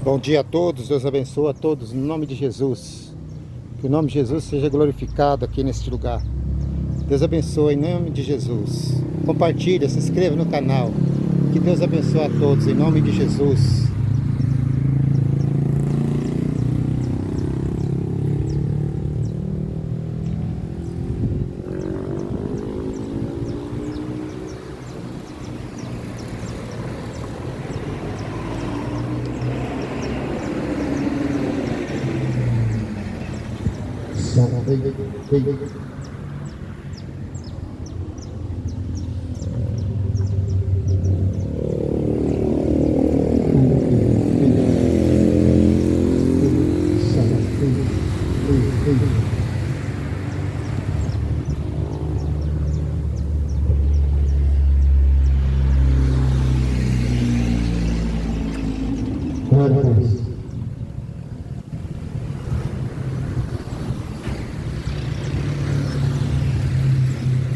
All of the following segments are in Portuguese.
Bom dia a todos, Deus abençoe a todos, em nome de Jesus. Que o nome de Jesus seja glorificado aqui neste lugar. Deus abençoe em nome de Jesus. Compartilha, se inscreva no canal. Que Deus abençoe a todos em nome de Jesus.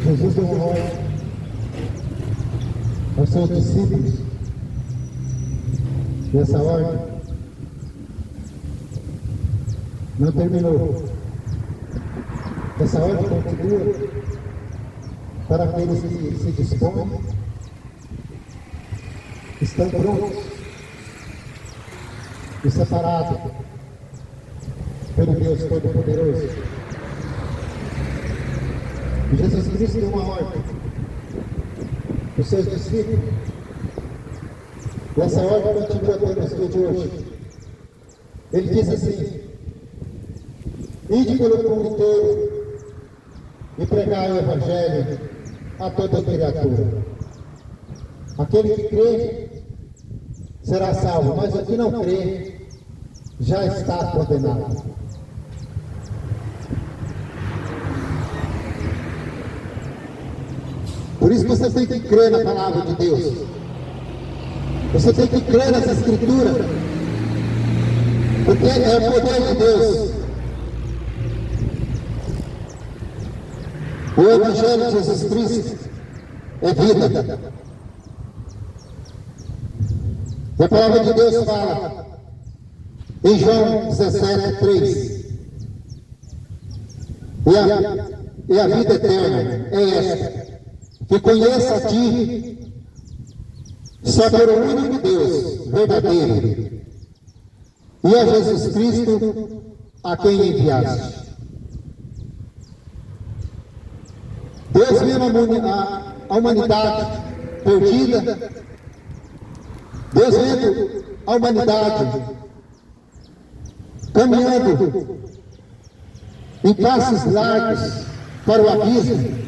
Jesus deu uma ordem aos seus discípulos, e essa ordem não terminou. Essa ordem continua para aqueles que se dispõem, estão prontos e separados pelo Deus Todo-Poderoso. Jesus Cristo deu uma ordem para os seus discípulos, e essa ordem continua até nos dias de hoje. Ele diz assim: ide pelo mundo inteiro e pregai o Evangelho a toda criatura. Aquele que crê será salvo, mas o que não crê já está condenado. Por isso você tem que crer na palavra de Deus. Você tem que crer nessa escritura, porque é o poder de Deus. O Evangelho de Jesus Cristo é vida. E a palavra de Deus fala em João 17:3. E a vida eterna é esta: que conheça a ti, só por o único Deus verdadeiro, e a Jesus Cristo, a quem enviaste. Deus vendo a humanidade perdida, Deus vendo a humanidade caminhando em passos largos para o abismo,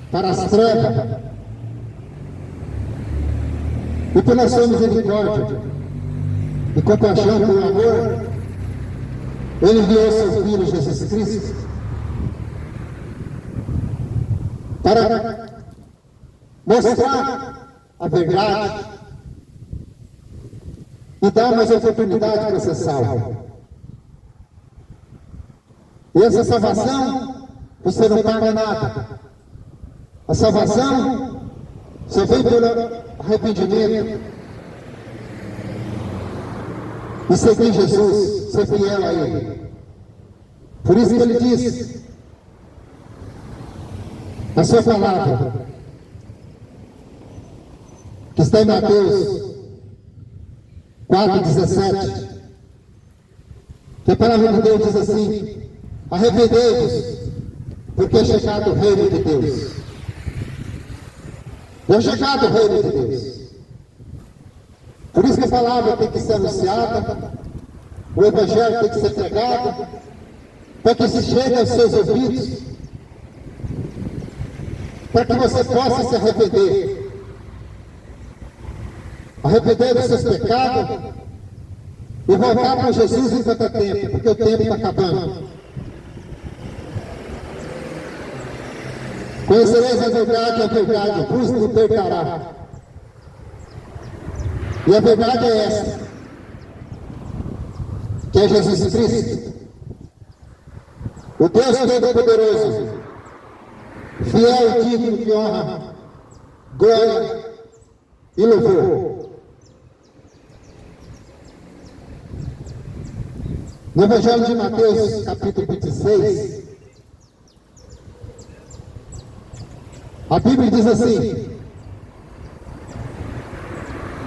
para as trevas, e pela sua misericórdia e compaixão por amor, Ele enviou seu Filho Jesus Cristo para mostrar a verdade e dar mais oportunidade para ser salvo. E essa salvação, você não paga nada. A salvação só vem pelo arrependimento e seguir Jesus, ser fiel a Ele. Por isso que Ele diz a sua palavra, que está em Mateus 4,17, que a palavra de Deus diz assim: arrependei-vos, porque é chegado o reino de Deus. É chegado o reino de Deus. Por isso que a palavra tem que ser anunciada, o Evangelho tem que ser pregado, para que se chegue aos seus ouvidos, para que você possa se arrepender. Arrepender dos seus pecados e voltar para Jesus enquanto é tempo, porque o tempo está acabando. Conhecereis a verdade vos libertará. E a verdade é essa, que é Jesus Cristo, o Deus Todo-Poderoso, fiel e digno de honra, glória e louvor. No Evangelho de Mateus, capítulo 26, a Bíblia diz assim: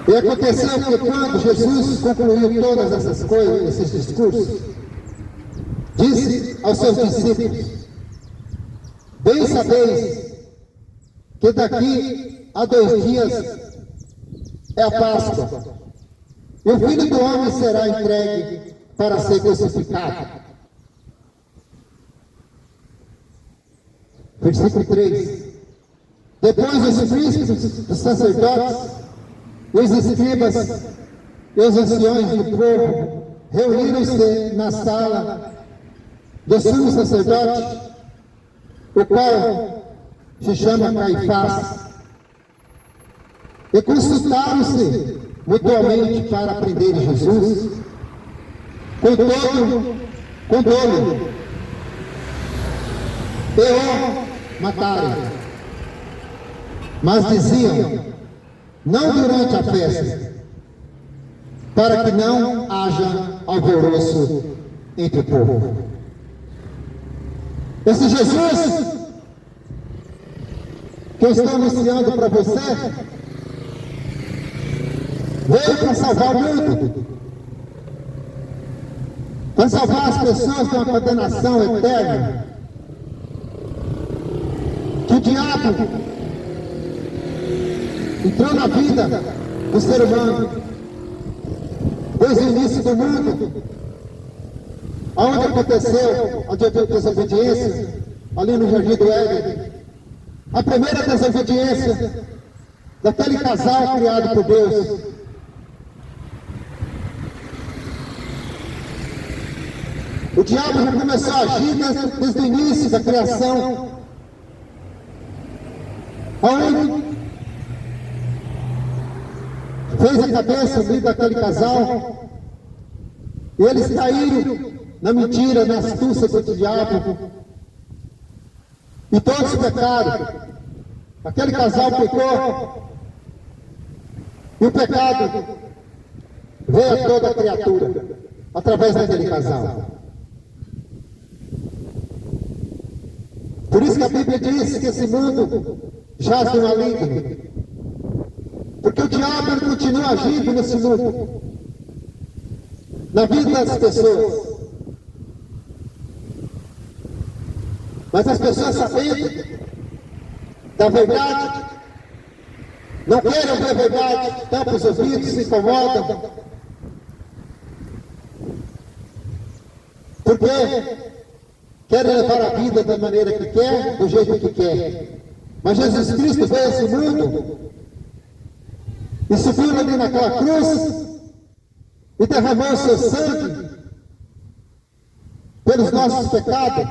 e aconteceu que quando Jesus concluiu todas essas coisas, esses discursos, disse aos seus discípulos: bem sabeis que daqui a 2 dias é a Páscoa, e o Filho do Homem será entregue para ser crucificado. Versículo 3. Depois os príncipes, os sacerdotes, os escribas e os anciões do povo reuniram-se na sala do sumo sacerdote, o qual se chama Caifás, e consultaram-se mutuamente para prender Jesus com dolo e o matarem. Mas diziam: não durante a festa, para que não haja alvoroço entre o povo. Esse Jesus que eu estou anunciando para você veio para salvar o mundo, para salvar as pessoas de uma condenação eterna, que o diabo entrou na vida do ser humano desde o início do mundo, aonde aconteceu a desobediência, ali no Jardim do Éden, a primeira desobediência daquele casal criado por Deus. O diabo já começou a agir desde o início da criação, aonde fez a cabeça ali daquele casal, e eles caíram na mentira, na astúcia do diabo, e todos pecaram. Aquele casal pecou, e o pecado veio a toda a criatura, através daquele casal. Por isso que a Bíblia diz que esse mundo jaz no maligno, porque o diabo ele continua agindo nesse mundo, na vida das pessoas. Mas as pessoas, sabendo da verdade, não querem ouvir a verdade, tampam os ouvidos, se incomodam, porque querem levar a vida da maneira que quer, do jeito que quer. Mas Jesus Cristo veio a esse mundo e subiu ali naquela cruz e derramou o seu sangue pelos nossos pecados,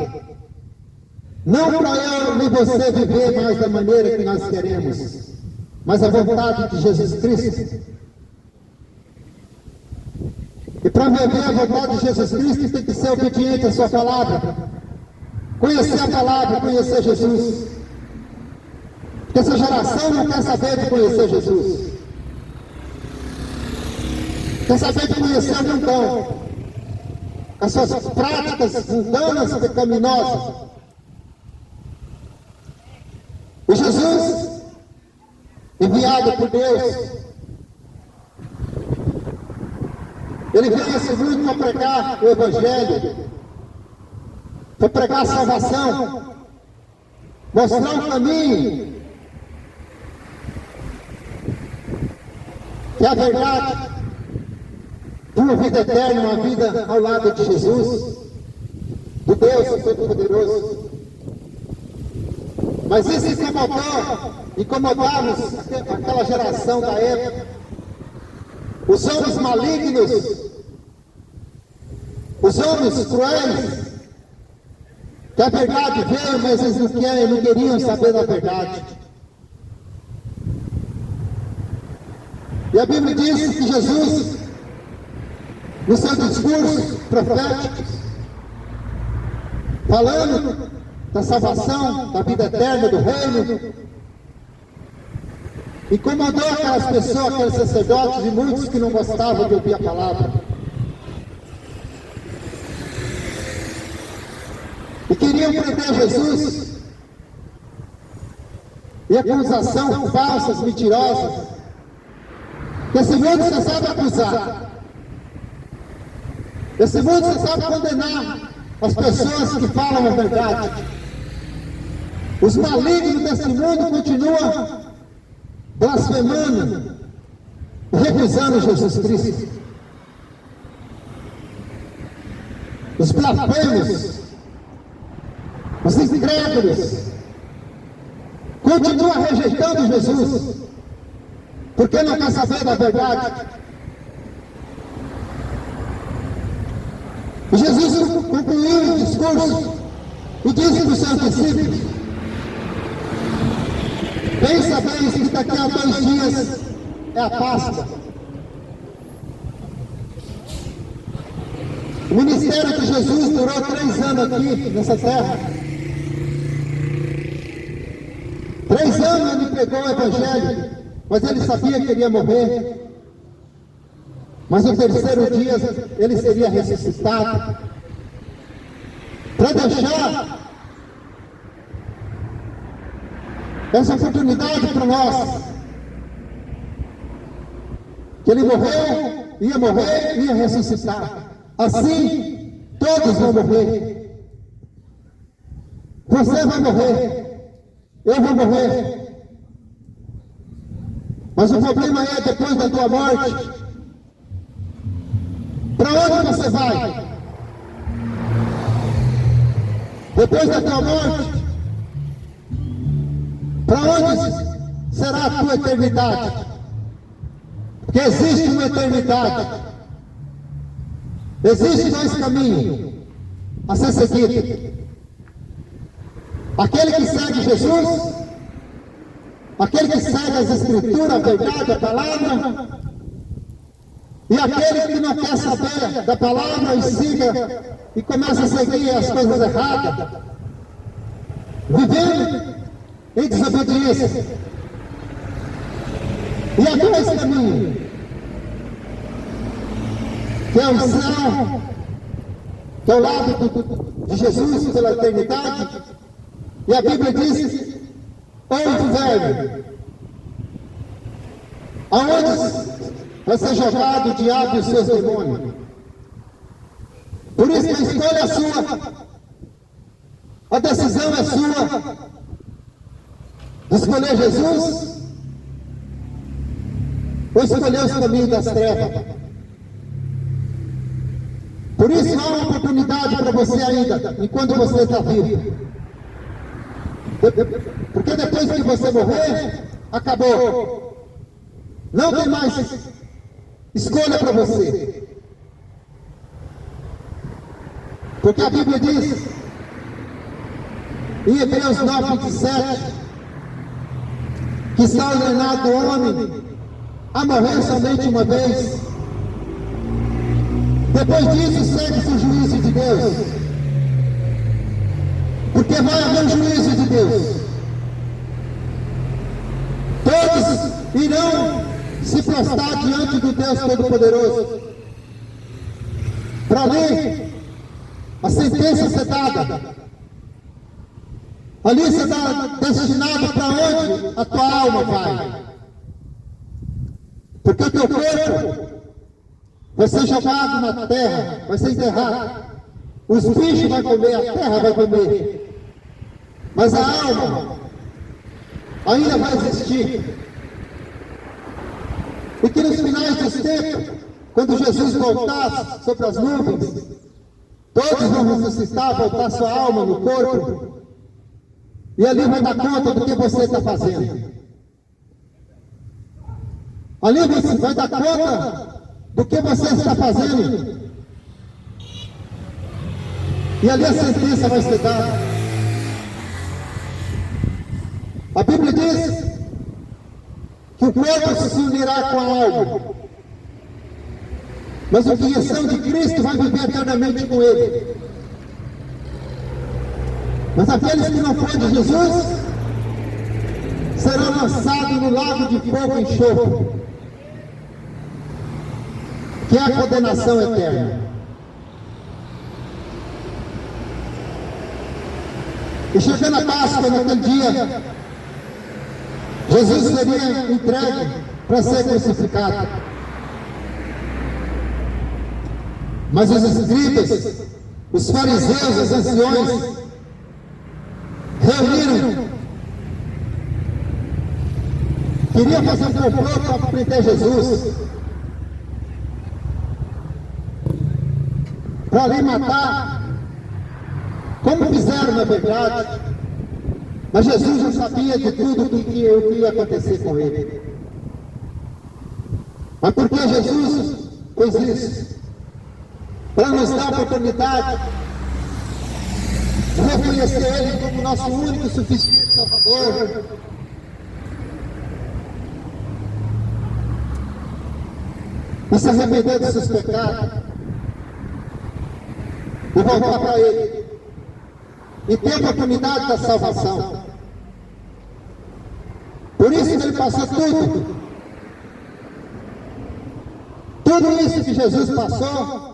não para eu e você viver mais da maneira que nós queremos, mas a vontade de Jesus Cristo. E para viver a vontade de Jesus Cristo tem que ser obediente à sua palavra, conhecer a palavra, conhecer Jesus. Porque essa geração não quer saber de conhecer Jesus, quer saber de conhecer o mundão, as suas práticas mundanas e pecaminosas. O Jesus, enviado por Deus, ele veio a esse mundo para pregar o Evangelho, para pregar a salvação, mostrar o caminho, que é a verdade, de uma vida eterna, uma vida ao lado de Jesus, do Deus Todo-Poderoso. Mas isso incomodava aquela geração da época, os homens malignos, os homens cruéis, que a verdade veio, mas eles não queriam saber da verdade. E a Bíblia diz que Jesus, no seu discurso profético, falando da salvação, da vida eterna, do reino, incomodou aquelas pessoas, aqueles sacerdotes e muitos que não gostavam de ouvir a palavra. queriam prender Jesus, e acusação falsas, mentirosas, que esse mundo só sabe acusar, esse mundo só sabe condenar as pessoas que falam a verdade. Os malignos desse mundo continuam blasfemando, recusando Jesus Cristo. Os blasfemos, os incrédulos, continuam rejeitando Jesus, porque não quer saber da verdade. E Jesus concluiu o discurso e disse para os seus discípulos: bem sabeis que daqui a 2 dias é a Páscoa. O ministério de Jesus durou 3 anos aqui nessa terra. 3 anos ele pregou o Evangelho, mas ele sabia que ele ia morrer. Mas no 3º dia ele seria ressuscitado, para deixar essa oportunidade para nós, que ele morreu, ia ressuscitar. Assim, todos vão morrer. Você vai morrer, eu vou morrer. Mas o problema é, depois da tua morte, para onde você vai? Depois da tua morte, para onde será a tua eternidade? Porque existe uma eternidade. Existem 2 caminhos a ser seguido. Aquele que segue Jesus, aquele que segue as Escrituras, a verdade, a palavra, e aquele que não quer saber da palavra e siga e começa a seguir as coisas erradas, vivendo em desobediência. E há 2 caminhos, que é o céu, que é o lado de Jesus pela eternidade, e a Bíblia diz, ou o inferno, aonde vai ser jogado o diabo e os seus demônios. Por isso que a escolha é sua, a decisão é sua, de escolher Jesus ou escolher os caminhos das trevas. Por isso há uma oportunidade para você ainda, enquanto você está vivo. Porque depois que você morrer, acabou. Não tem mais escolha para você. Porque a Bíblia diz, em Hebreus 9:27, que está ordenado o homem a morrer somente uma vez. Depois disso, segue-se o juízo de Deus. Porque vai haver o juízo de Deus. Todos irão se prostrar diante do Deus Todo-Poderoso. Para ali, a sentença ser dada. Ali você está destinado para onde a tua alma vai. Porque o teu corpo vai ser jogado na terra, vai ser enterrado. Os bichos vão comer, a terra vai comer. Mas a alma ainda vai existir. E que nos finais dos tempos, quando Jesus voltar sobre as nuvens, todos vão ressuscitar, voltar sua alma no corpo. E ali vai dar conta do que você está fazendo. Ali você vai dar conta do que você está fazendo. E ali a sentença vai ser dada. A Bíblia diz que o corpo se unirá com a alma. Mas o que são de Cristo vai viver eternamente com Ele. Mas aqueles que não forem de Jesus serão lançados no lago de fogo e enxofre, que é a condenação eterna. E chegando a Páscoa, naquele dia, Jesus seria entregue para ser crucificado. Mas os escribas, os fariseus, os anciões, reuniram, queriam fazer um complô para prender Jesus, para ali matar, como fizeram na verdade. Mas Jesus já sabia de tudo o que ia acontecer com ele. Mas por que Jesus fez isso? Para nos dar a oportunidade de reconhecer Ele como nosso único e suficiente Salvador. E se arrepender dos seus pecados e voltar para Ele e ter a oportunidade da salvação. Por isso que Ele passou tudo. Tudo isso que Jesus passou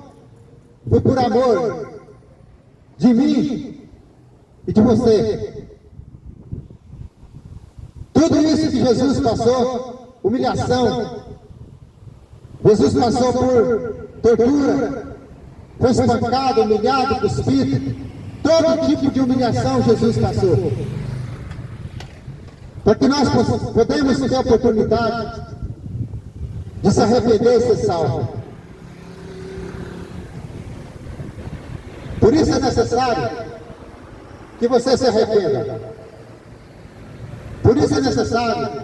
foi por amor de mim e de você. Tudo isso que Jesus passou, humilhação. Jesus passou por tortura, foi espancado, humilhado, cuspido. Todo tipo de humilhação Jesus passou. Para que nós podemos ter a oportunidade de se arrepender e ser salvo. Por isso é necessário que você se arrependa. Por isso é necessário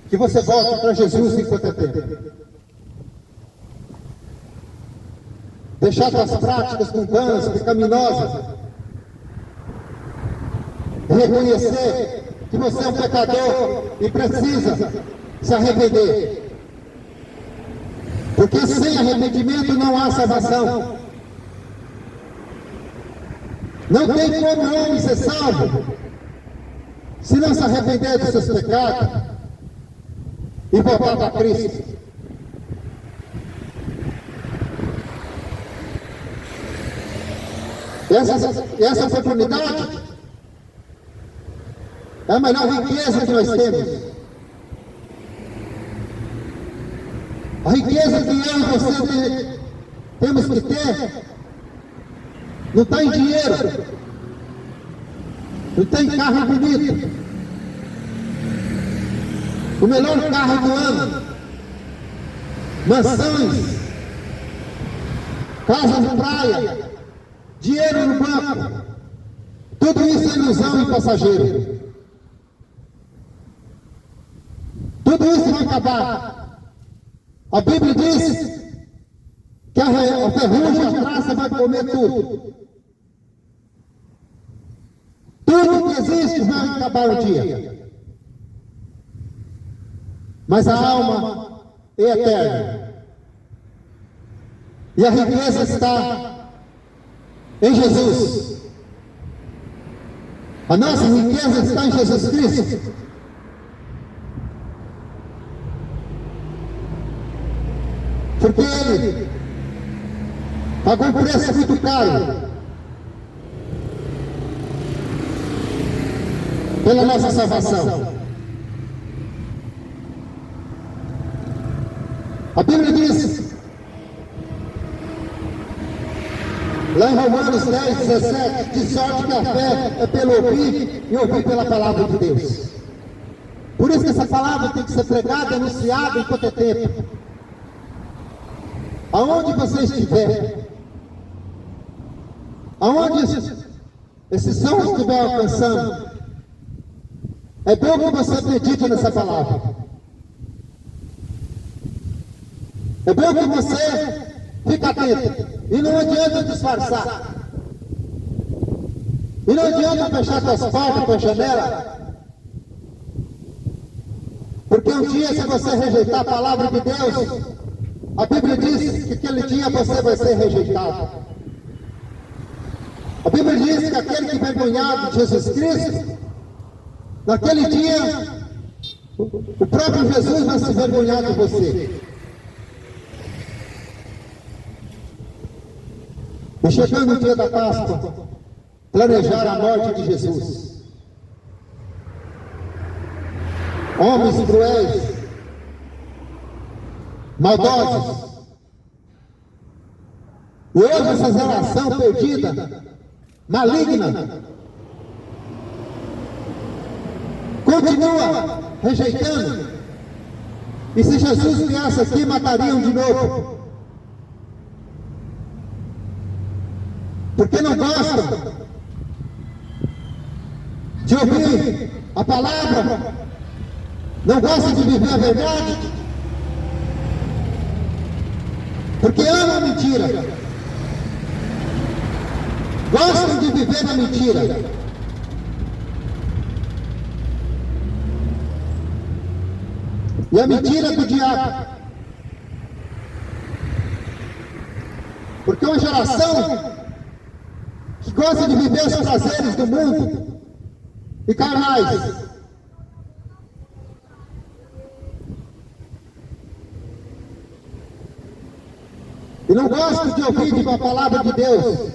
que você volte para Jesus enquanto é tempo. Deixar suas práticas mundanas, pecaminosas. Reconhecer que você é um pecador e precisa se arrepender. Porque sem arrependimento não há salvação. Não tem como o homem ser salvo se não se arrepender dos seus pecados e voltar para Cristo. Essa oportunidade é a melhor riqueza que nós temos. A riqueza que eu e você temos que ter não está em dinheiro, não está em carro bonito, o melhor carro do ano, mansões, casas de praia, dinheiro no banco. Tudo isso é ilusão e passageiro. Tudo isso vai acabar. A Bíblia diz que a ferrugem, a traça vai comer tudo. Tudo que existe vai acabar um dia. Mas a alma é eterna. E a riqueza está em Jesus. A nossa riqueza está em Jesus Cristo. Porque Ele pagou um preço muito caro pela nossa salvação. A Bíblia diz, lá em Romanos 10, 17, de sorte que a fé é pelo ouvir e ouvir pela palavra de Deus. Por isso que essa palavra tem que ser pregada, anunciada enquanto é tempo. Aonde você estiver, aonde esse som estiver alcançando, é bom que você acredite nessa palavra. É bom que você fique atento. E não adianta disfarçar. E não adianta fechar suas portas com a janela. Porque um dia, se você rejeitar a palavra de Deus, a Bíblia diz que aquele dia você vai ser rejeitado. A Bíblia diz que aquele que envergonhado de Jesus Cristo, naquele dia, o próprio Jesus vai se envergonhar de você. E chegando o dia da Páscoa, planejar a morte de Jesus. Homens cruéis, maldosos. E hoje essa geração perdida, maligna, continua rejeitando. E se Jesus viesse aqui, matariam de novo. Porque não gostam de ouvir a palavra, não gostam de viver a verdade, porque amam a mentira, gostam de viver na mentira. E a mentira do diabo. Porque uma geração que gosta de viver os prazeres do mundo e carnais, e não gosta de ouvir a palavra de Deus.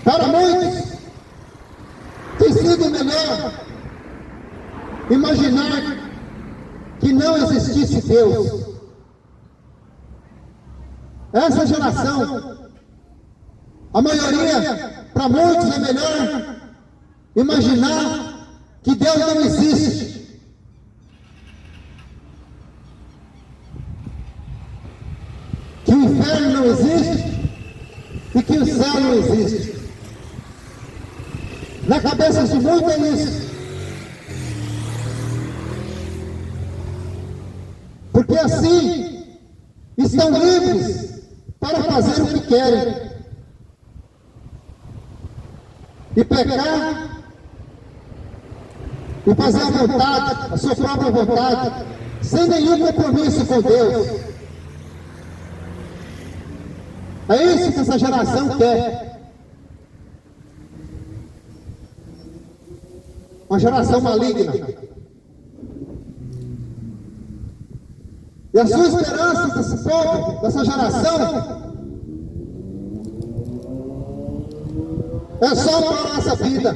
Para muitos tem sido melhor imaginar que não existisse Deus. Essa geração, a maioria, para muitos é melhor imaginar que Deus não existe. Que o inferno não existe e que o céu não existe. Na cabeça de muitos é isso. Porque assim estão livres para fazer o que querem e pecar e fazer a vontade, a sua própria vontade, sem nenhum compromisso com Deus. É isso que essa geração quer. Uma geração maligna. E a sua esperança desse povo, dessa geração, é só para essa vida.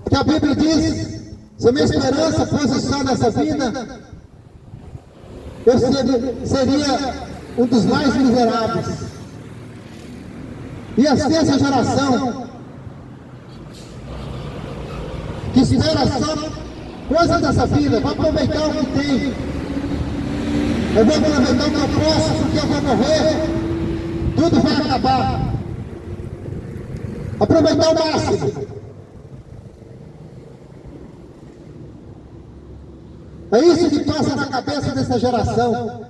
Porque a Bíblia diz: se a minha esperança fosse só nessa vida, eu seria um dos mais miseráveis. E assim essa geração, que espera só coisa dessa vida, vai aproveitar o que tem. Eu vou aproveitar o que eu posso, porque eu vou morrer, tudo vai acabar. Aproveitar o máximo. É isso que passa na cabeça dessa geração.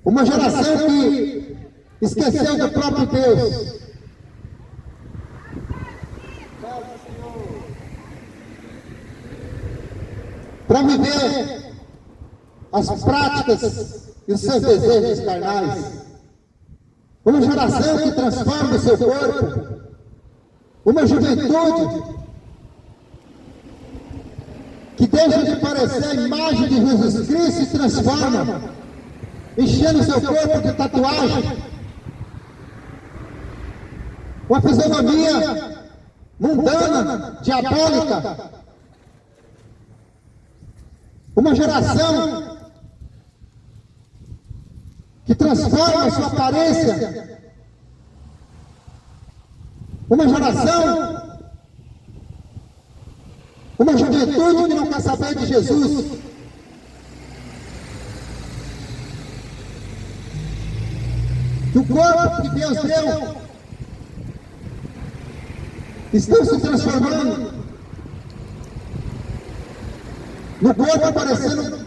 Uma geração que esqueceu do próprio Deus. Para viver as práticas e os seus desejos carnais. Uma geração que transforma o seu corpo. Uma juventude que deixa de parecer a imagem de Jesus Cristo e se transforma, enchendo o seu corpo de tatuagem. Uma fisionomia mundana, diabólica. Uma geração que transforma a sua aparência. Uma geração, uma juventude que não quer saber de Jesus. Que o corpo que Deus deu estão se transformando no corpo parecendo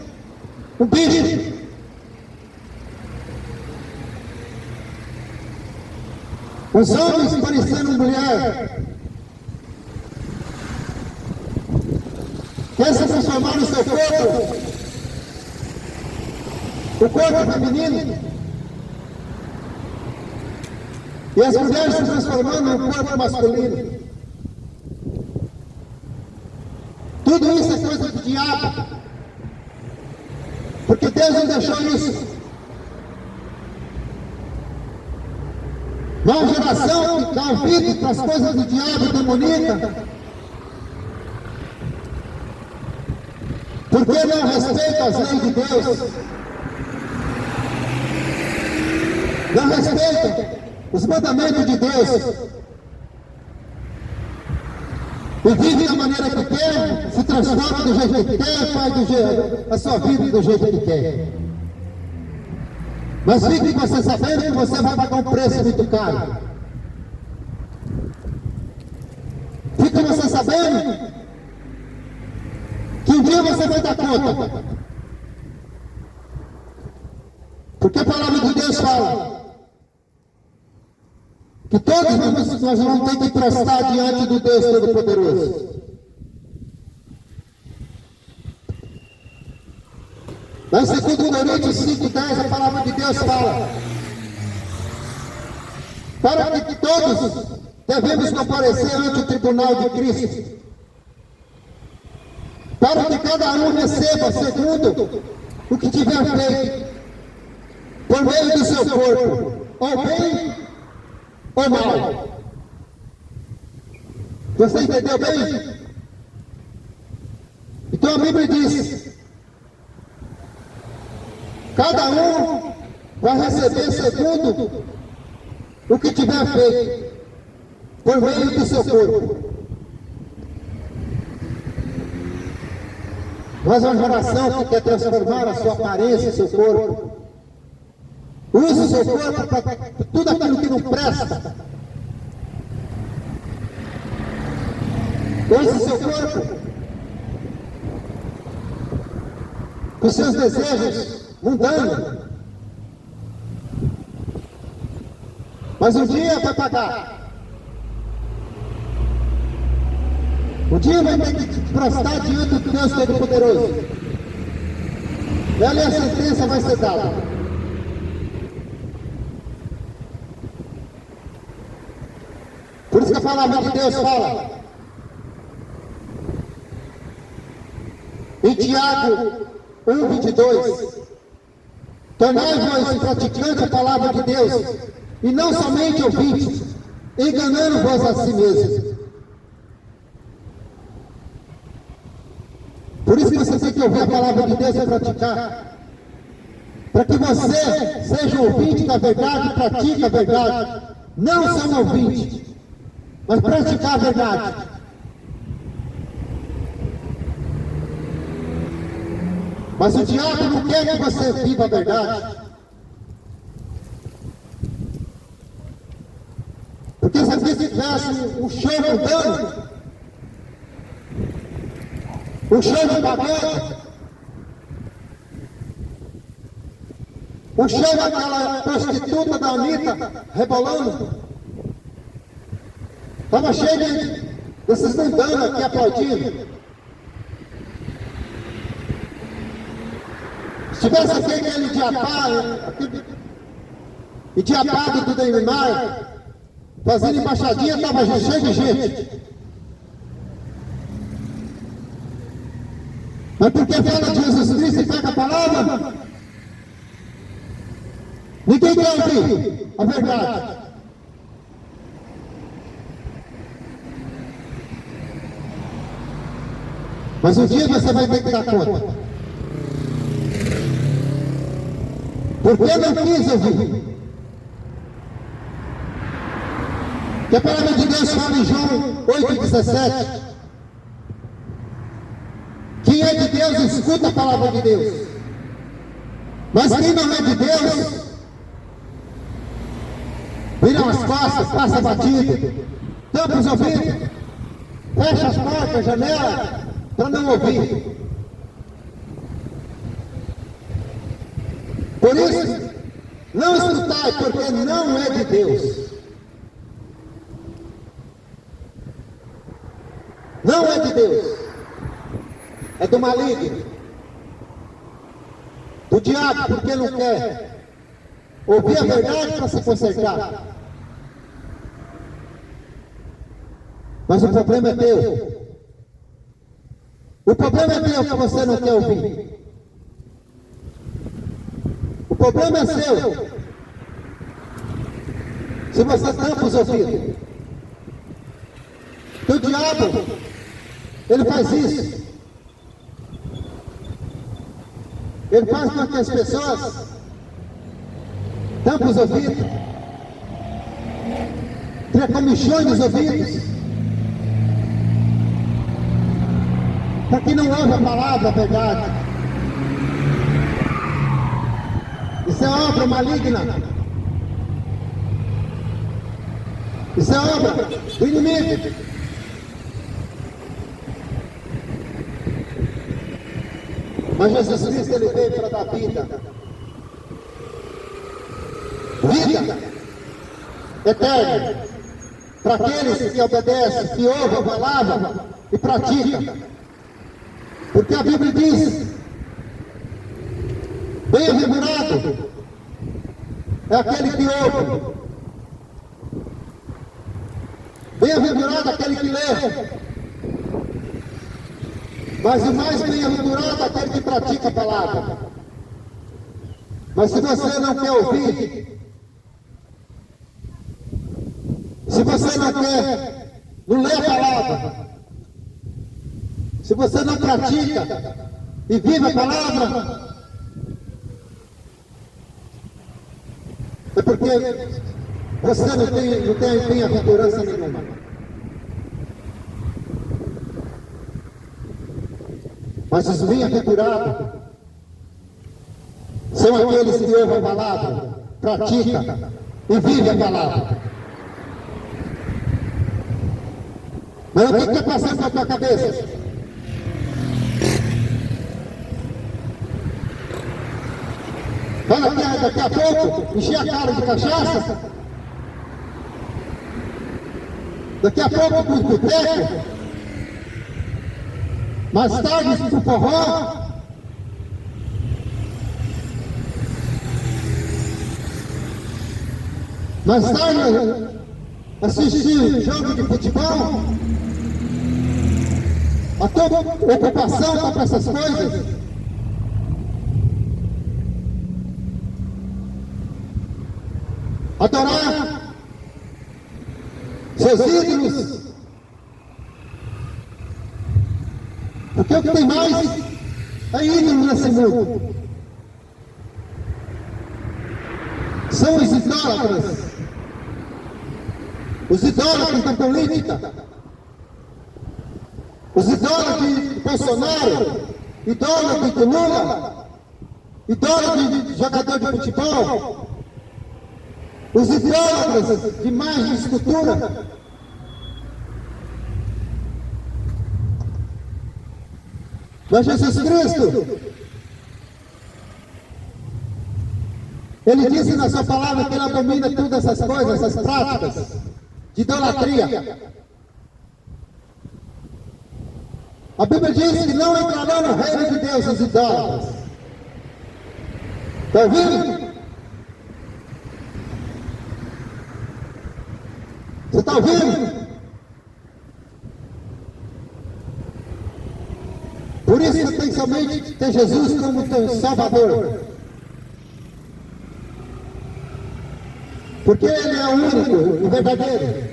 um bicho. Os homens parecendo mulher. Quer se transformar no seu corpo, o corpo feminino. E as mulheres se transformando no corpo masculino. Tudo isso é coisa do diabo. Porque Deus não deixou isso. Uma geração que dá ouvido para as coisas do diabo demoníaca. Porque não respeita as leis de Deus. Não respeita os mandamentos de Deus. E vive da maneira que quer, se transforma do jeito que quer, faz a sua vida do jeito que quer. Mas fique você sabendo que você vai pagar um preço muito caro. Fique você sabendo que um dia você vai dar conta. Porque a palavra de Deus fala que todos nós vamos ter que prestar diante do Deus Todo-Poderoso. Mas em 2 Coríntios 5:10, a palavra de Deus fala para que todos devemos comparecer ante o tribunal de Cristo, para que cada um receba segundo o que tiver feito, por meio do seu corpo, ou bem ou mal. Você entendeu bem? Então a Bíblia diz: cada um vai receber segundo o que tiver feito, por meio do seu corpo. Mas uma geração que quer transformar a sua aparência, o seu corpo, usa o seu corpo para tudo aquilo que não presta. Usa o seu corpo com os seus desejos mundanos. Mas um dia vai pagar. Um dia vai ter que prestar diante do Deus Todo-Poderoso. E ali a sentença vai ser dada. Por isso que a palavra de Deus fala em Tiago 1:22: tornai-vos praticantes a palavra de Deus, e não somente ouvintes, enganando-vos a si mesmos. Por isso que você tem que ouvir a palavra de Deus e praticar, para que você seja um ouvinte da verdade e pratique a verdade, não só um ouvinte, mas praticar a verdade. Mas o diabo não quer que você viva a verdade. Porque se aqui tivesse um chão mudando, um chão de pagode, um chão daquela prostituta da Anitta rebolando, estava cheio desses mundanos aqui aplaudindo. Se tivesse aquele idiapado do Neymar, fazendo embaixadinha, estava cheio de gente. Mas porque fala de Jesus Cristo e pega a palavra, ninguém quer ouvir a verdade. Mas um dia você vai ter que dar conta. Porque não quis ouvir. Que a palavra de Deus fala em João 8,17. Quem é de Deus escuta a palavra de Deus. Mas quem não é de Deus vira as costas, passa batido, tampa os ouvidos, fecha as portas, janelas, para não ouvir. Por isso, não escutai, porque não é de Deus. Não é de Deus. É do maligno, do diabo, porque não quer ouvir a verdade para se consertar. Mas o problema é teu. O problema é teu que você não quer ouvir. problema é seu. Se você tampa os ouvidos. Porque o diabo, ele faz isso. Ele faz com que as pessoas tampem os ouvidos, trecomichões nos ouvidos, para que não ouve a palavra, a verdade. Isso é obra maligna. Isso é obra do inimigo. Mas Jesus Cristo, ele veio para dar vida. Vida eterna. Para aqueles que obedecem, que ouvem a palavra e praticam. Porque a Bíblia diz: bem-aventurado é aquele que ouve. Bem-aventurado é aquele que lê. Mas o mais bem-aventurado é aquele que pratica a palavra. Mas se você não quer ouvir, se você não lê a palavra, se você não pratica e vive a palavra, é porque você não tem bem-aventurança nenhuma. Mas os bem-aventurados são aqueles que ouvem a palavra, praticam e vivem a palavra. Mas o que está passando na tua cabeça? Fala que daqui a pouco encher a cara de cachaça. Daqui a pouco para os botecos. Mais tarde para o forró. Mais tarde assistir jogo de futebol. A tua ocupação está para essas coisas. Adorar seus ídolos. Porque o que tem mais é ídolo nesse mundo. São os idólatras. Os idólatras da política. Os idólatras de Bolsonaro. Idólatras de Lula. Idólatras de jogador de futebol. Os idólatras de imagem e escultura. Mas Jesus Cristo, Ele disse na sua palavra que Ele abomina todas essas coisas, essas práticas de idolatria. A Bíblia diz que não entrarão no reino de Deus os idólatras. Está ouvindo? Você está ouvindo? Por isso você tem somente ter Jesus como teu Salvador. Porque Ele é o único e verdadeiro.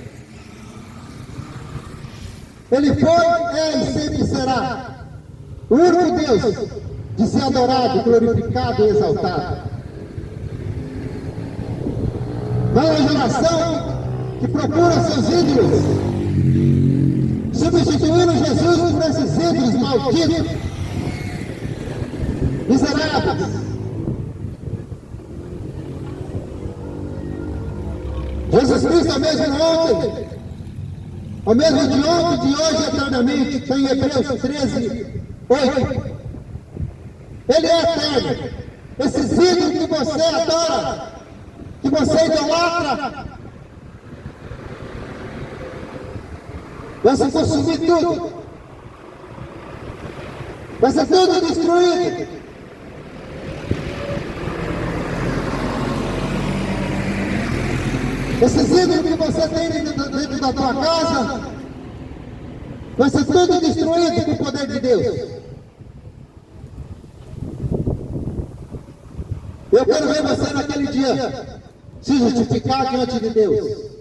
Ele foi, é e sempre será o único Deus de ser adorado, glorificado e exaltado. Mas a geração que procura seus ídolos, substituindo Jesus por esses ídolos malditos, miseráveis. Jesus Cristo é o mesmo ontem, é o mesmo de ontem, de hoje, eternamente. Está em Hebreus 13, 8. Ele é eterno. Esses ídolos que você adora, que você idolatra, vai se consumir tudo. Vai ser tudo destruído. Esses ídolos que você tem dentro da tua casa, vai ser tudo destruído com o poder de Deus. Eu quero ver você naquele dia se justificar diante de Deus.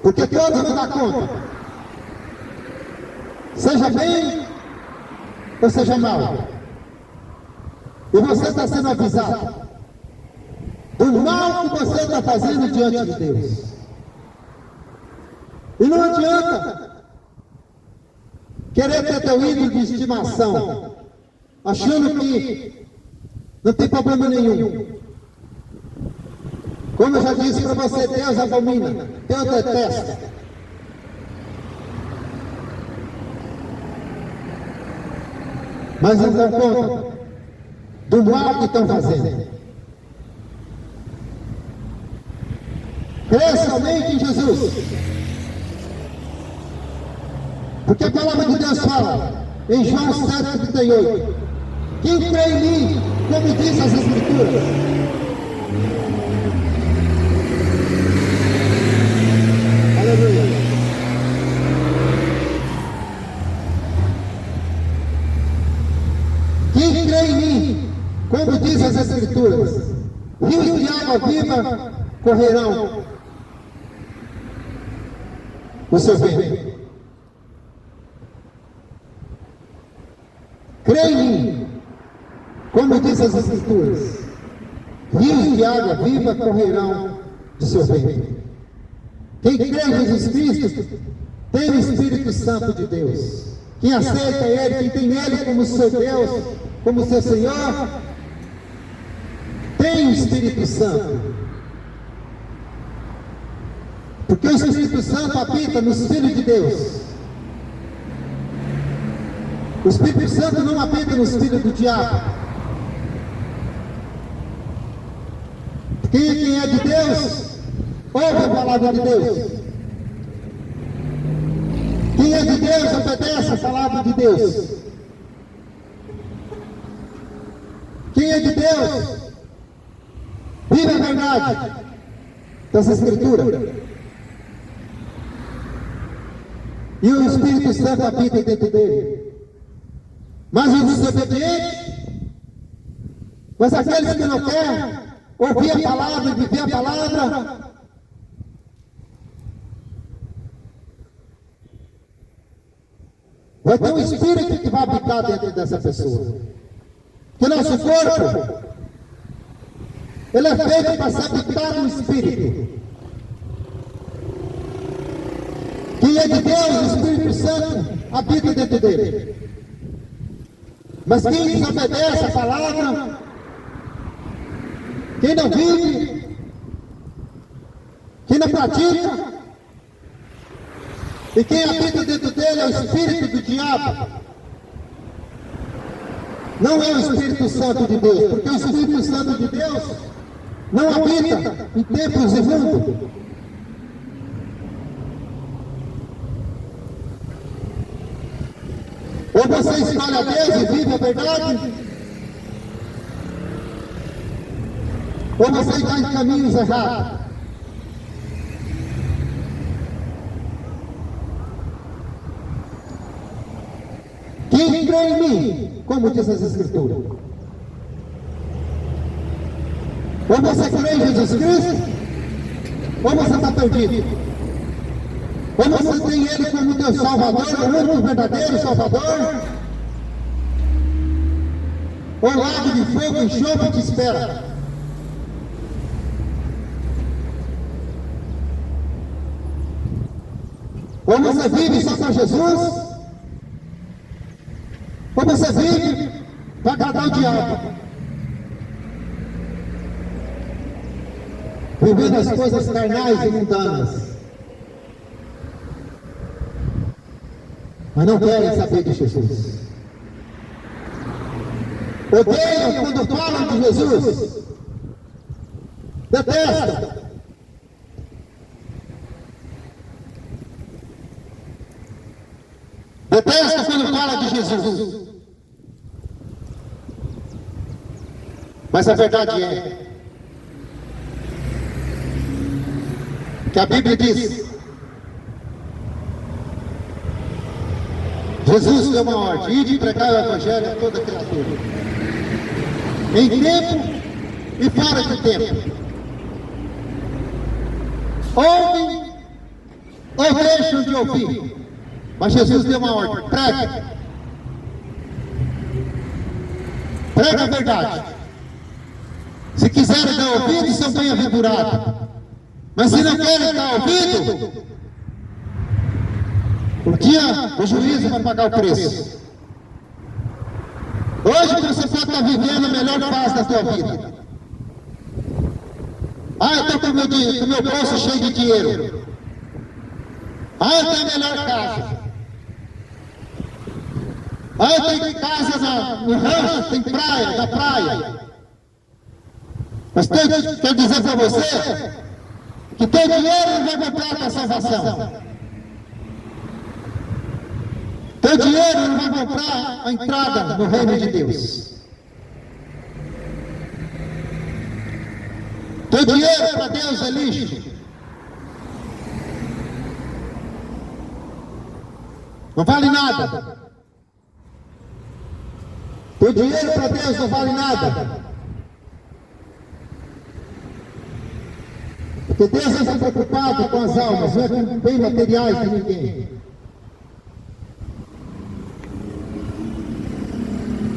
Porque todos vão dar conta. Seja bem ou seja mal. E você está sendo avisado do mal que você está fazendo diante de Deus. E não adianta querer ter teu ídolo de estimação, achando que não tem problema nenhum. Como eu já disse para você, Deus abomina, Deus detesta. Mas não dão conta do mal que estão fazendo. Crê somente em Jesus. Porque a palavra de Deus fala em João 7,38: quem crê em mim, como diz as Escrituras, aleluia. Quem crê em mim, como diz as Escrituras, rios de água viva correrão o seu bem. Crê em mim, como diz as Escrituras, rios de água viva correrão do seu bem. Quem crê em Jesus Cristo tem o Espírito Santo de Deus. Quem aceita Ele, quem tem Ele como seu Deus, como seu Senhor, tem o Espírito Santo. Porque o Espírito Santo habita nos filhos de Deus. O Espírito Santo não habita nos filhos do diabo. Quem é de Deus, ouve a palavra de Deus. Quem é de Deus, obedece a palavra de Deus. Quem é de Deus, vive a verdade das Escrituras. E o Espírito Santo habita dentro dele. Mas os desobedientes, mas aqueles que não querem ouvir a palavra e viver a palavra, vai ter um Espírito que vai habitar dentro dessa pessoa. Que nosso corpo, ele é feito para se habitar no Espírito. Quem é de Deus, o Espírito Santo habita dentro dele. Mas quem desobedece a palavra, quem não vive, quem não pratica, e quem habita dentro dele é o espírito do diabo. Não é o Espírito Santo de Deus, porque o Espírito Santo de Deus não habita em templos imundos. Ou você escolhe a Deus e vive a verdade, ou você está em caminhos errados. Quem crê em mim, como diz as Escrituras? Ou você crê em Jesus Cristo, ou você está perdido. Ou você tem Ele como teu Salvador, o único verdadeiro Salvador, ou o lago de fogo e enxofre te espera. Ou você vive só para Jesus, ou você vive para agradar o diabo, vivendo as coisas carnais e mundanas, mas não querem saber de Jesus. Odeiam quando falam de Jesus. Detestam. Detestam quando fala de Jesus. Mas a verdade é que a Bíblia diz Jesus deu uma ordem: ide pregar o evangelho a toda criatura, em tempo e fora de tempo. Ouvem ou deixam de ouvir, mas Jesus deu uma ordem: pregue. Prega a verdade. Se quiserem dar ouvido, são bem-aventurados. Mas se não querem dar ouvido, o dia do juízo vai pagar o preço. Hoje você pode estar vivendo a melhor fase da sua vida. Eu estou com o meu bolso cheio de dinheiro. Eu tenho a melhor casa. Eu tenho casa no rancho, tem praia, na praia. Mas quero dizer para você que teu dinheiro não vai comprar a tua salvação. Teu dinheiro não vai comprar a entrada no reino de Deus. Teu dinheiro para Deus é lixo. Não vale nada. Teu dinheiro para Deus não vale nada. Porque Deus não está preocupado com as almas, não é com bens materiais de ninguém.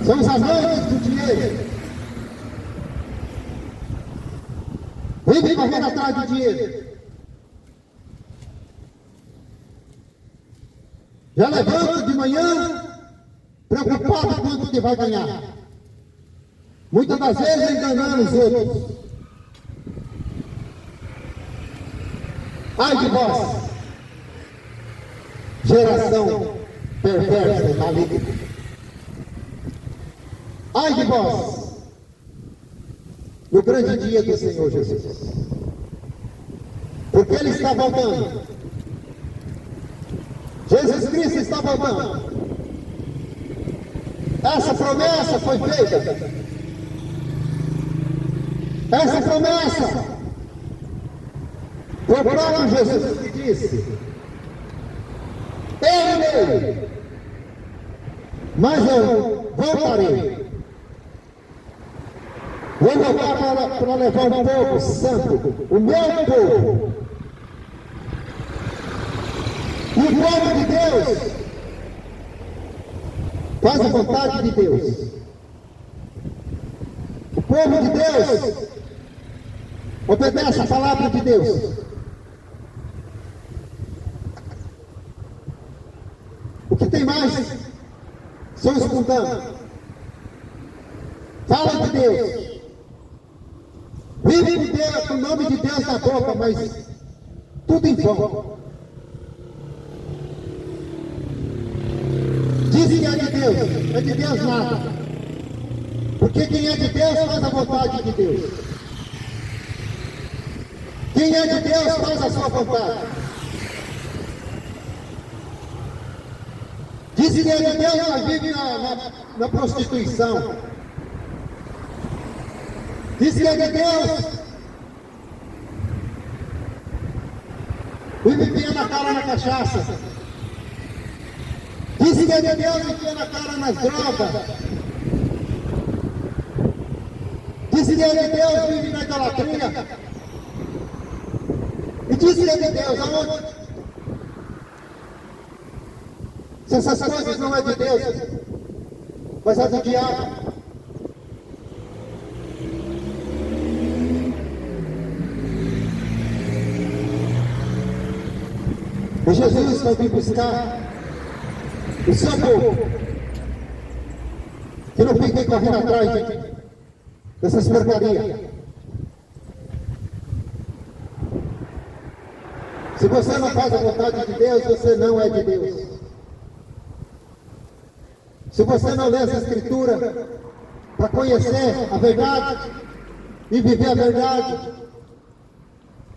São os amantes do dinheiro. Vivem correndo atrás do dinheiro. Já levanta de manhã preocupado quanto que vai ganhar. Muitas das vezes enganando os outros. Ai de vós, geração perversa e maligna. Ai de vós, no grande dia do Senhor Jesus. Porque Ele está voltando. Jesus Cristo está voltando. Essa promessa foi feita. Essa promessa foi o próprio Jesus que disse: Ele, mas eu voltarei. Vou voltar para levar um povo santo, o meu povo. E o povo de Deus faz a vontade de Deus. O povo de Deus obedece a palavra de Deus. O que tem mais são os mundanos. Fala de Deus. Vive com Deus, com o nome de Deus na boca, mas tudo em vão. Diz que é de Deus nada. Porque quem é de Deus faz a vontade de Deus. Quem é de Deus faz a sua vontade. Diz que é de Deus, mas vive na prostituição. Diz que é de Deus, vive enfiando a cara na cachaça. Diz que é de Deus, enfiando a cara nas drogas. Diz que é de Deus, vive na idolatria. E diz que é de Deus, aonde? Se essas coisas não é de Deus, mas é do diabo. E Jesus vai vir buscar o seu povo, que não fiquem correndo atrás dessas porcarias. Se você não faz a vontade de Deus, você não é de Deus. Se você não lê essa Escritura para conhecer a verdade e viver a verdade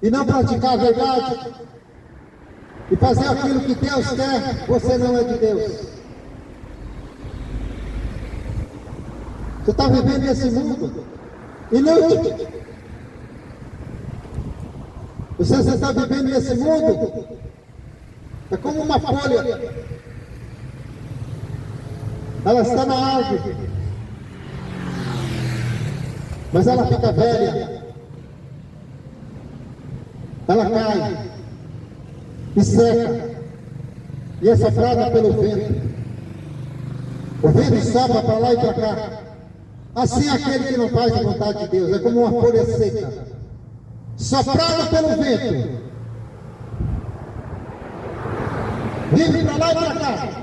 e não praticar a verdade e fazer aquilo que Deus quer, você não é de Deus. Você está vivendo nesse mundo inútil. Você está vivendo nesse mundo, é como uma folha ela está na árvore, mas ela fica velha, ela cai e seca, e é soprada pelo vento. O vento sopra para lá e para cá. Assim é aquele que não faz a vontade de Deus, é como uma folha seca, soprada pelo vento, vive para lá e para cá,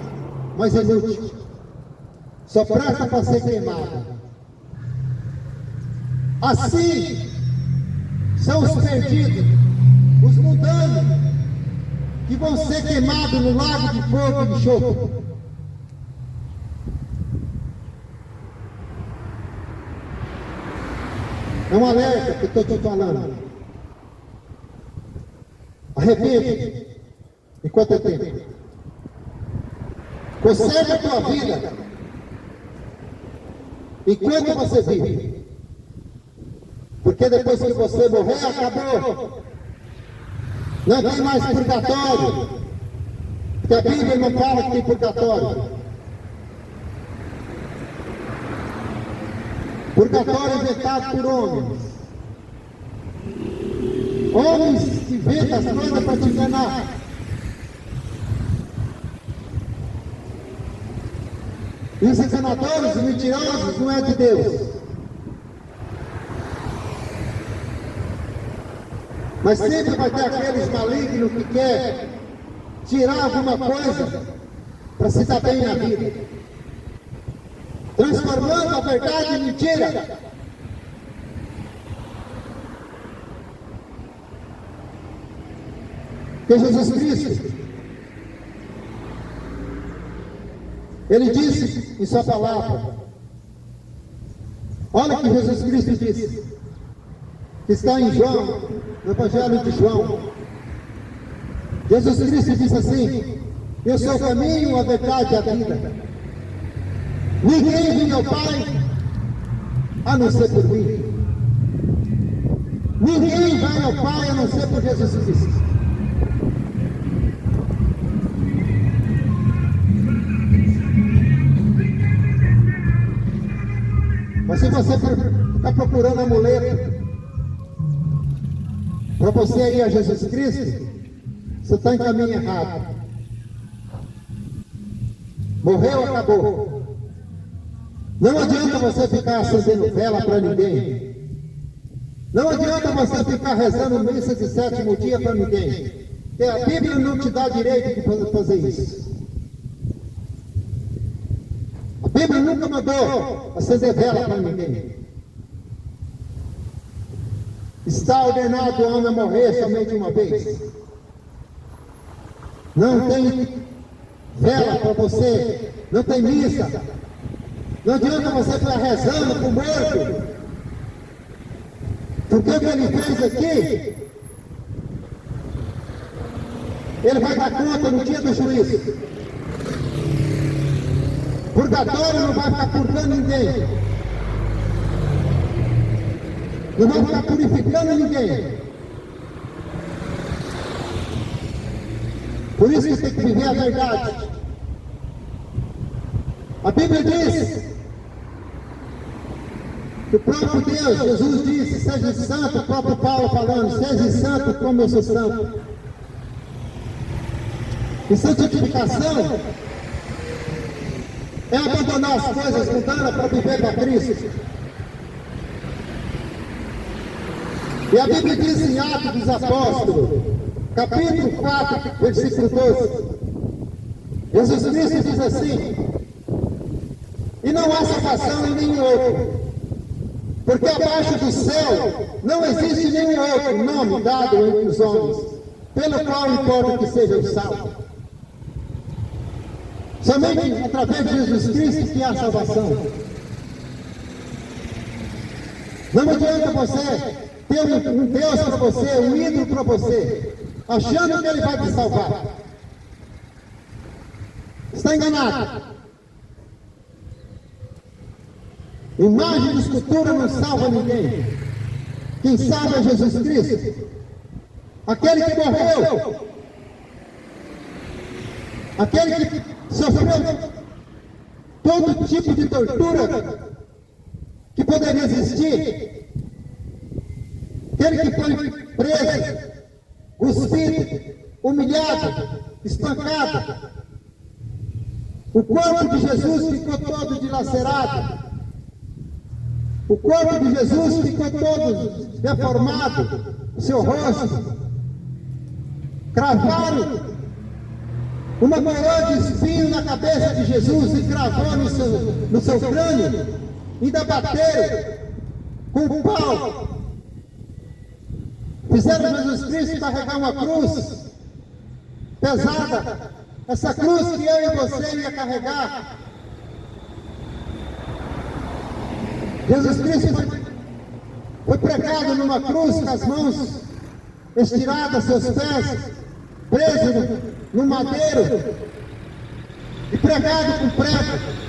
mas é inútil, só presta para ser queimado. Assim são os perdidos, os mundanos, que vão ser queimados no lago de fogo e de enxofre. É um alerta que eu estou te falando. Arrepende enquanto é tempo. Conserve a tua vida enquanto você vive. Porque depois que você morrer, acabou. Não tem mais purgatório. Porque a Bíblia não fala que tem purgatório. Purgatório inventado por homens. Homens que inventam as coisas para te enganar. E os enganadores, os mentirosos, não é de Deus. Mas sempre vai ter aqueles malignos que querem tirar alguma coisa para se dar bem na vida, transformando a verdade em mentira. Que Jesus Cristo, Ele disse em sua palavra, olha o que Jesus Cristo disse, que está em João, no Evangelho de João. Jesus Cristo disse assim: eu sou o caminho, a verdade e a vida. Ninguém vem ao Pai a não ser por mim. Ninguém vai ao Pai a não ser por Jesus Cristo. Mas se você está procurando amuleto para você ir a Jesus Cristo, você está em caminho errado. Morreu, acabou. Não adianta você ficar acendendo vela para ninguém. Não adianta você ficar rezando missa de 7º dia para ninguém. Porque a Bíblia não te dá direito de fazer isso. A Bíblia nunca mandou acender vela para ninguém. Está ordenado o homem a morrer somente uma vez. Não tem vela para você, não tem missa. Não adianta você ficar rezando para o morto. Porque o que ele fez aqui, ele vai dar conta no dia do juízo. Purgatório não vai ficar purgando ninguém. Não vai ficar purificando ninguém. Por isso que tem que viver a verdade. A Bíblia diz que o próprio Deus, Jesus disse, seja santo, o próprio Paulo falando, seja santo como eu sou santo. E santificação é abandonar as coisas mundanas para viver para Cristo. E a Bíblia diz em Atos dos Apóstolos, capítulo 4, versículo 12, Jesus Cristo diz assim: e não há salvação em nenhum outro, porque abaixo do céu não existe nenhum outro nome dado entre os homens, pelo qual importa que sejam salvos. Somente através de Jesus Cristo que há salvação. Não adianta você ter um Deus para você, um ídolo para você, achando que Ele vai te salvar. Está enganado. Imagem de escultura não salva ninguém. Quem salva é Jesus Cristo, aquele que morreu, aquele que sofreu todo tipo de tortura que poderia existir. Aquele que foi preso, cuspido, humilhado, espancado. O corpo de Jesus ficou todo dilacerado. O corpo de Jesus ficou todo deformado. Seu rosto. Cravaram uma coroa de espinho na cabeça de Jesus e cravou no seu crânio. Ainda bateram com um pau. Fizeram Jesus Cristo carregar uma cruz pesada. Essa cruz que eu e você ia carregar. Jesus Cristo foi pregado numa cruz com as mãos estiradas, seus pés presos no madeiro e pregado com prego.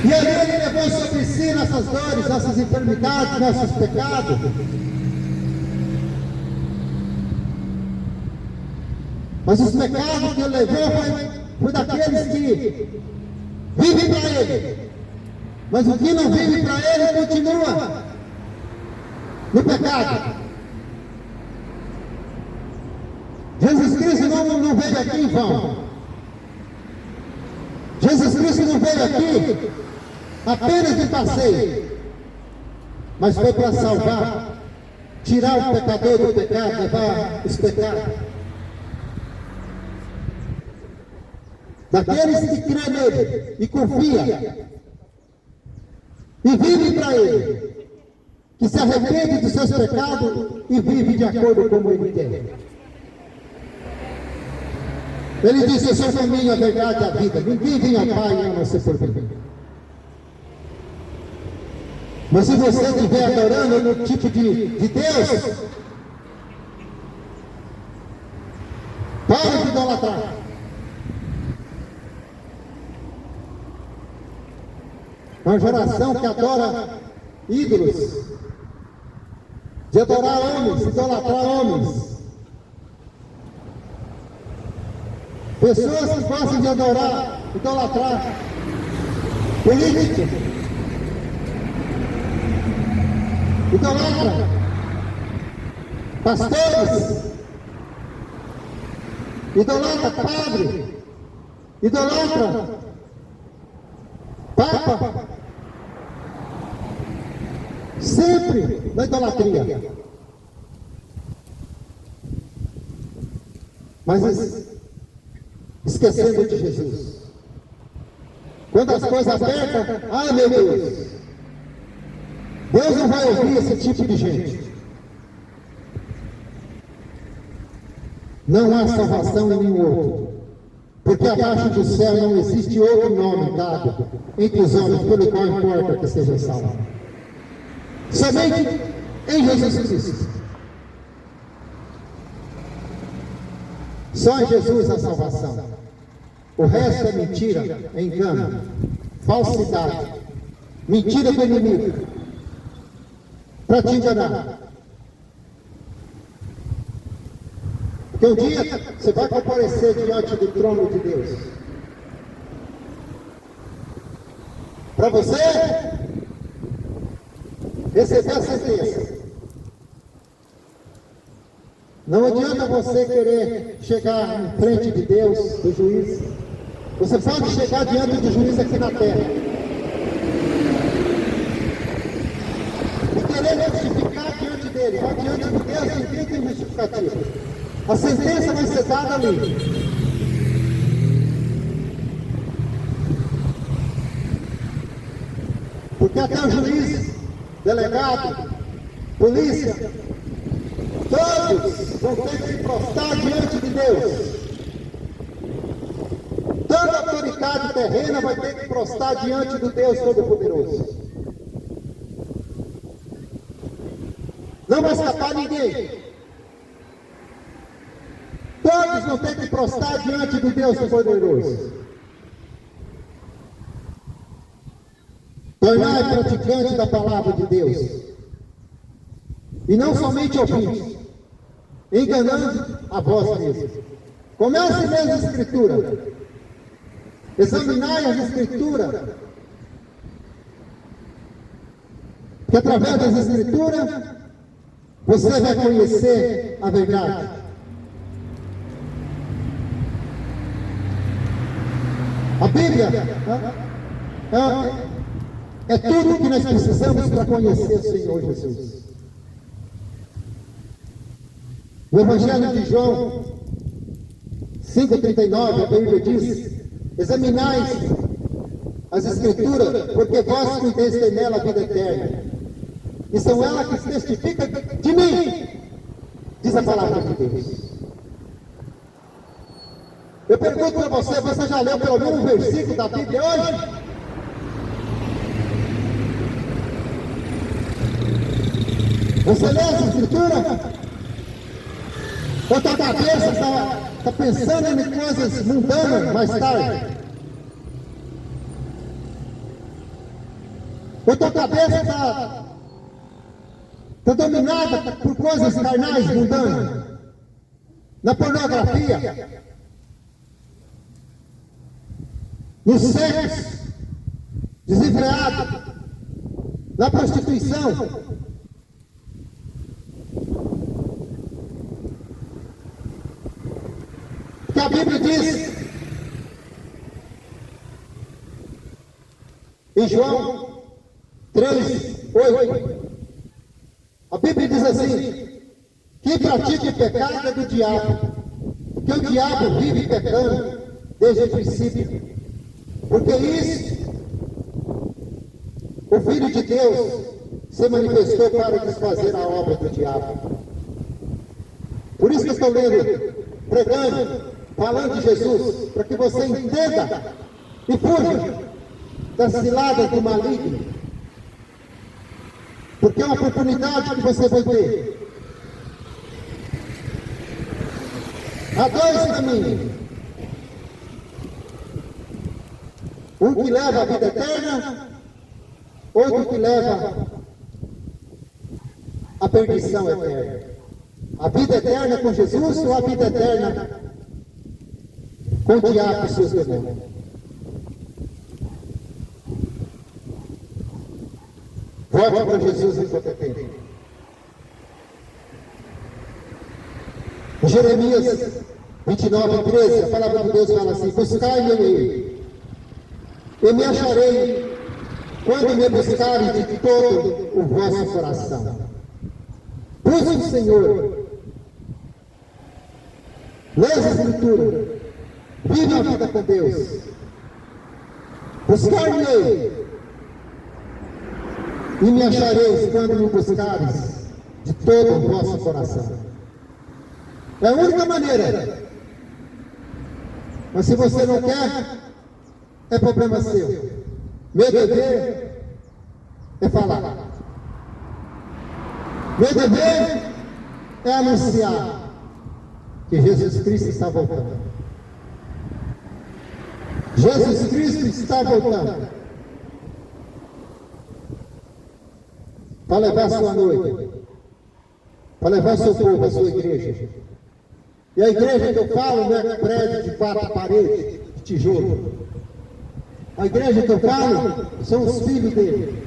E ali ele levou sobre si nossas dores, nossas enfermidades, nossos pecados. Mas os pecados que ele levou foi daqueles que vivem para ele. Mas o que não vive para ele continua no pecado. Jesus Cristo não veio aqui em vão. Jesus Cristo não veio aqui apenas de passeio, mas foi para salvar, tirar o pecador do pecado, levar os pecados. Daqueles que crê nele e confia e vive para ele, que se arrepende dos seus pecados e vive de acordo com como ele quer. Ele disse: eu sou o caminho, a verdade e a vida. Ninguém vem ao Pai a não ser por mim. Mas se você estiver adorando outro tipo de Deus, pare de idolatrar. Uma geração que adora ídolos, de adorar homens, idolatrar homens. Pessoas que gostam de adorar, idolatrar políticos, idolatra pastores, idolatra padre, idolatra papa, sempre na idolatria. Mas esquecendo de Jesus. Quando as coisas apertam, ai meu Deus, Deus não vai ouvir esse tipo de gente. Não há salvação em nenhum outro, porque abaixo do céu não existe outro nome dado entre os homens pelo qual importa que seja salvo. Somente em Jesus Cristo. Só em Jesus a salvação. O resto é mentira, é engano, falsidade, mentira do inimigo, para te enganar. Porque um dia você vai comparecer diante do trono de Deus. Para você receber a sentença. Não adianta você querer chegar em frente de Deus, do juiz. Você pode chegar diante do juiz aqui na terra e querer justificar diante dele. Mas diante de Deus ninguém tem justificativa. A sentença vai ser dada ali. Porque até o juiz, delegado, polícia, todos vão ter que se prostrar diante de Deus. Toda autoridade terrena vai ter que prostrar diante do Deus Todo-Poderoso. Não vai escapar ninguém. Todos vão ter que prostrar diante do Deus Todo-Poderoso. Tornai praticante da palavra de Deus. E não somente ouvinte, enganando a vós mesmos. Comece a ler as Escrituras. Examinai as Escrituras. Porque através das Escrituras, você vai conhecer a verdade. A Bíblia é tudo que nós precisamos para conhecer o Senhor Jesus. O Evangelho de João 5,39, a Bíblia diz: examinai as Escrituras, porque vós conheceis nela a vida eterna, e são elas que testificam de mim, diz a palavra de Deus. Eu pergunto para você, você já leu pelo menos um versículo da Bíblia hoje? Você lê essa Escritura? Ou tua cabeça está pensando em coisas mundanas mais tarde? Ou tua cabeça está dominada por coisas carnais mundanas? Na pornografia? No sexo desenfreado? Na prostituição? Que a Bíblia diz em João 3:8, a Bíblia diz assim: quem pratica o pecado é do diabo, porque o diabo vive pecando desde o princípio, porque isso o Filho de Deus se manifestou para desfazer a obra do diabo. Por isso que eu estou lendo, pregando, falando de Jesus, para que você entenda e fuja das ciladas do maligno, porque é uma oportunidade que você vai ter. Há dois caminhos: um que leva à vida eterna, outro que leva à perdição eterna. A vida eterna com Jesus ou a vida eterna com o diabo e seus demônios? Volte para Jesus enquanto é tempo. Em Jeremias 29:13, a palavra de Deus fala assim: buscai-me e me acharei, quando me buscarem de todo o vosso coração. Busque o Senhor, leia a Escritura, viva a vida com Deus. Buscar-me e me achareis quando me buscares de todo o vosso coração. É a única maneira. Mas se você não quer, é problema seu. Meu dever é falar. Meu dever é anunciar que Jesus Cristo está voltando. Jesus Cristo está voltando para levar a sua noiva, para levar o seu povo, a sua igreja. E a igreja que eu falo não é prédio de 4 paredes, de tijolo. A igreja que eu falo são os filhos dele.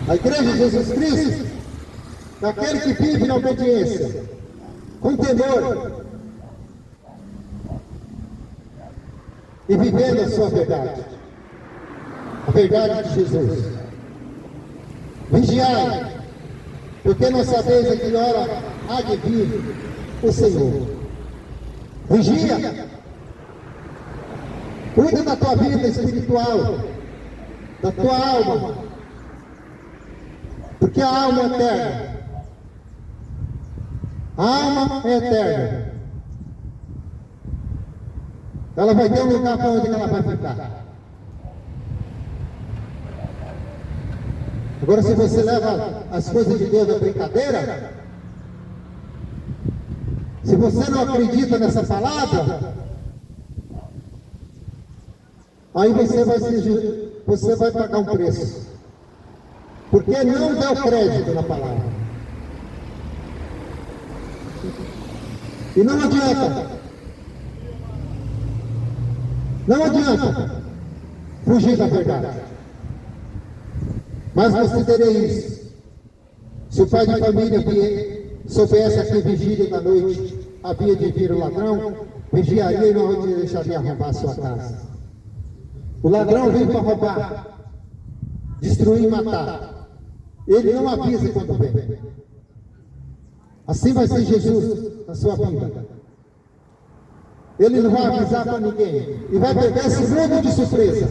A igreja de Jesus Cristo é aquele que vive na obediência, com temor, e vivendo a sua verdade, a verdade de Jesus. Vigiai, porque não sabeis a que hora há de vir o Senhor. Vigia, cuida da tua vida espiritual, da tua alma, porque a alma é eterna. A alma é eterna. Ela vai ter um lugar para onde ela vai ficar. Agora, se você leva as coisas de Deus à brincadeira, se você não acredita nessa palavra, aí você vai pagar um preço, porque não deu crédito na palavra. E não adianta fugir da verdade. Mas considerei isso. Se o pai de família soubesse a que vigília da noite havia de vir o ladrão, vigiaria e não deixaria arrombar sua casa. O ladrão vem para roubar, destruir e matar. Ele não avisa quando vem. Assim vai ser Jesus na sua vida. Ele não vai avisar para ninguém. E vai pegar esse mundo de surpresa.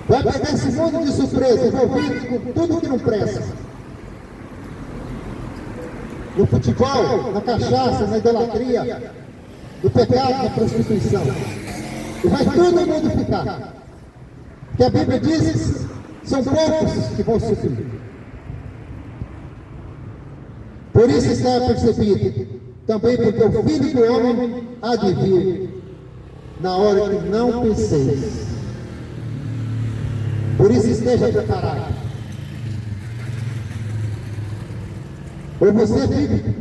Vai pegar esse mundo de surpresa, envolvido com tudo que não presta. No futebol, na cachaça, na idolatria, no pecado, na prostituição. E vai todo mundo ficar. Porque a Bíblia diz que são poucos que vão sofrer. Por isso está percebido, também porque o Filho do Homem há de vir na hora que não penseis. Por isso esteja preparado. Ou você vive